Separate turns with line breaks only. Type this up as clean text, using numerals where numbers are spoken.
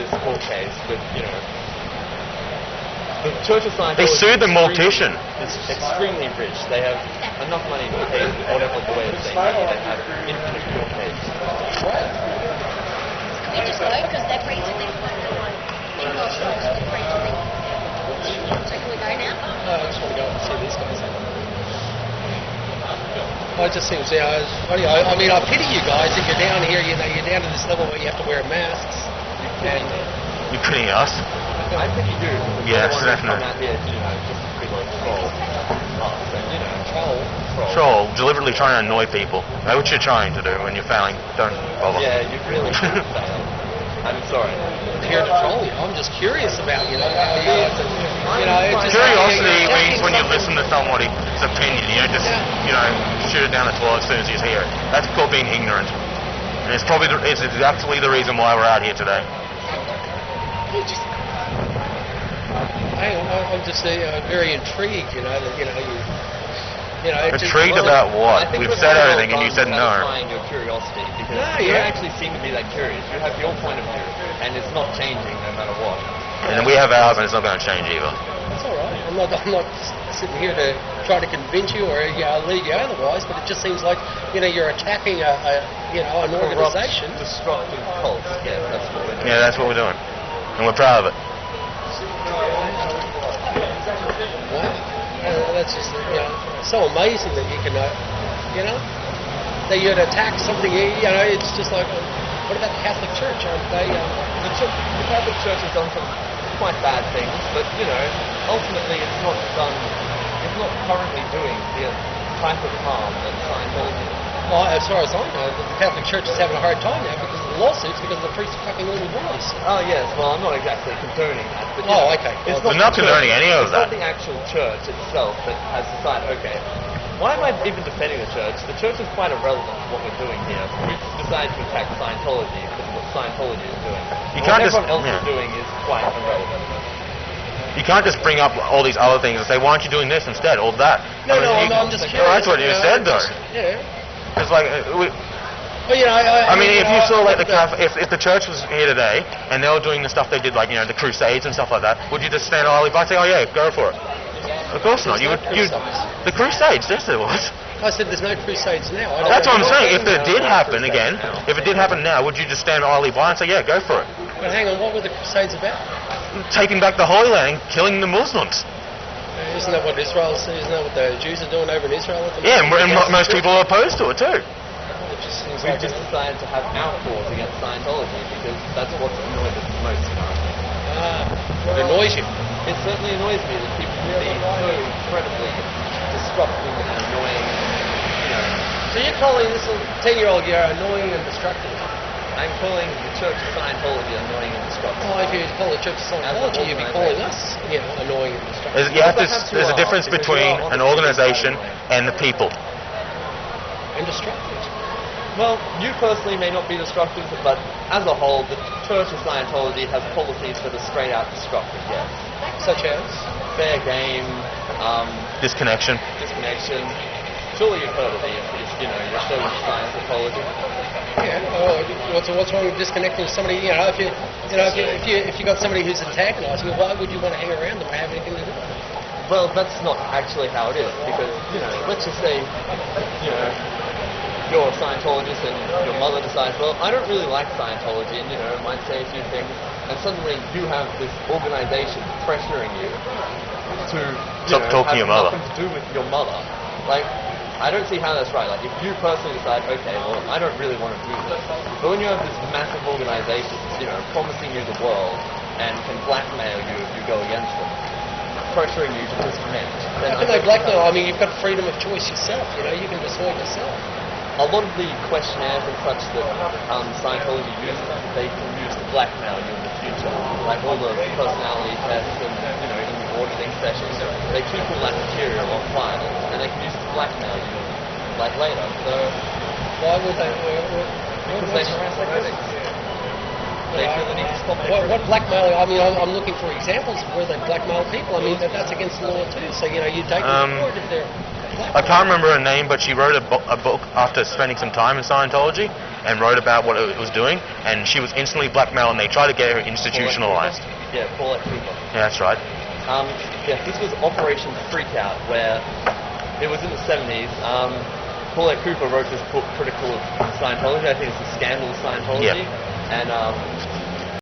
this court case with, you know, the Church of Scientology...
They sued the mortician.
It's extremely rich. They have enough money to pay whatever lawyers they need and have infinite court cases.
We just go because they're free to leave. We're not sure, so they're free to leave. So can we go now?
No, I just want to go and see these guys. Well, it just seems, yeah, I mean, I pity you guys if you're down here, you know, you're down to this level where you have to wear masks. And
You pity us?
I think you do.
Yes, definitely.
Out here, you know, just to be like troll. And, you know,
Troll, deliberately trying to annoy people. That's what you're trying to do when you're failing. Don't bother.
Yeah, you really should fail. I'm sorry.
I'm here to troll you. I'm just curious about, you know, it's just,
Curiosity means when you listen to somebody's opinion, you don't just, you know, shoot it down the toilet as soon as you hear it. That's called being ignorant. And it's probably, it's exactly the reason why we're out here today.
I'm just very intrigued, you know, that, you know,
Intrigued about what? We've said everything and you said no.
Satisfying your curiosity because you don't actually seem to be that curious. You have your point of view and it's not changing no matter what.
And we have ours and it's not going to change either.
That's all right. I'm not sitting here to try to convince you or lead you otherwise, but it just seems like, you know, you're attacking an organisation.
Destructive cult. Yeah, that's what we're doing.
Yeah, that's what we're doing. And we're proud of it.
Wow. That's just, you know, so amazing that you can, you know, that you'd attack something, you know, it's just like, what about the Catholic Church? Aren't they,
the Catholic Church has done some quite bad things, but, you know, ultimately it's not currently doing the type of harm that Scientology does.
Well, as far as I know, the Catholic Church is having a hard time now because of the lawsuits, because the priests are fucking little boys.
Oh, yes, well, I'm not exactly condoning that. But,
okay.
We're not condoning any of that.
It's not the actual church itself that has decided, okay, why am I even defending the church? The church is quite irrelevant to what we're doing here. We decided to attack Scientology because of what Scientology is doing. What everyone else is doing is quite irrelevant.
You can't just bring up all these other things and say, why aren't you doing this instead, or that?
I'm just curious.
Oh, that's what you said, though.
Yeah.
It's like,
well, you know, I
mean, if you saw like if the church was here today and they were doing the stuff they did, like, you know, the Crusades and stuff like that, would you just stand idly by and say, oh yeah, go for it? Of course not. The Crusades, yes there was.
I said there's no Crusades now.
That's what I'm saying. If it did happen again, if it did happen now, would you just stand idly by and say, yeah, go for it?
But hang on, what were the Crusades about?
Taking back the Holy Land, killing the Muslims.
Isn't that what Israel is? Isn't that what the Jews are doing over in Israel at the
Yeah,
moment?
and most people are opposed to it too.
We've just decided to have our cause against Scientology because that's what's annoyed us the most currently.
It annoys you?
It certainly annoys me that people can be so incredibly disruptive and annoying, you know.
So you're calling this 10-year-old you're annoying and destructive?
I'm calling the Church of Scientology annoying and destructive.
Oh, if you call the Church of Scientology, you'd be calling us, you know, annoying and destructive.
There's a difference between an organisation and the people.
And destructive.
Well, you personally may not be destructive, but as a whole, the Church of Scientology has policies that are straight out destructive, yes.
Such as?
Fair game,
Disconnection.
Surely you've heard of it, if you know, you're still in Scientology.
Yeah, what's wrong with disconnecting somebody, you know, if you got somebody who's antagonizing you, why would you want to hang around them or have anything to do with them?
Well, that's not actually how it is, because, you know, let's just say, you know, you're a Scientologist and your mother decides, well, I don't really like Scientology, and, you know, might say a few things, and suddenly you have this organization pressuring you to,
Stop talking to your mother.
Nothing to do with your mother. Like, I don't see how that's right. Like, if you personally decide, okay, well, I don't really want to do this, but when you have this massive organization, you know, promising you the world and can blackmail you if you go against them, pressuring you to disconnect, then
how can they blackmail? I mean, you've got freedom of choice yourself, you know, you can decide yourself.
A lot of the questionnaires and such that Scientology uses, they can use to blackmail you in the future. Like all the personality tests and, you know, in the auditing sessions, they keep all that material on file, and they can use it to blackmail you, like later. So
why would they?
Because they harass their critics. They feel the need to stop their
What blackmail? I mean, I'm looking for examples of where they blackmail people. I mean, that's against the law too. So you take them to court if they're.
I can't remember her name, but she wrote a book after spending some time in Scientology and wrote about what it was doing, and she was instantly blackmailed, and they tried to get her institutionalized.
Yeah, Paulette Cooper.
Yeah, that's right.
This was Operation Freakout, where it was in the 70s. Paulette Cooper wrote this book critical of Scientology. I think it's the scandal of Scientology.
Yeah.
And